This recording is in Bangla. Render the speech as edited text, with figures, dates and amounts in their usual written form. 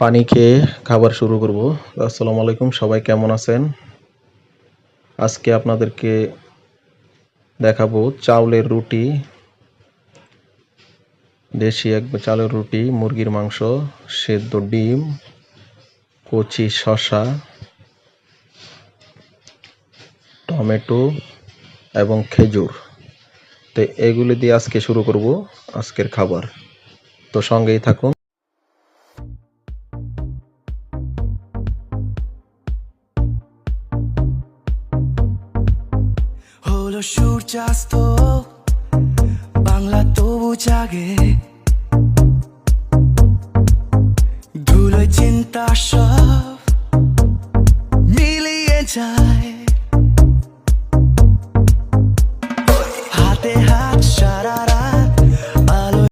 পানি খেয়ে খাবার শুরু করব। আসসালামু আলাইকুম, সবাই কেমন আছেন? আজকে আপনাদেরকে দেখাবো চাউলের রুটি, দেশি চালের রুটি, মুরগির মাংস, সেদ্ধ ডিম, কচি শসা, টমেটো এবং খেজুর। তো এগুলি দিয়ে আজকে শুরু করব আজকের খাবার। তো সঙ্গেই থাকুন। হলো সূর্যাস্ত, বাংলা তবু জাগে,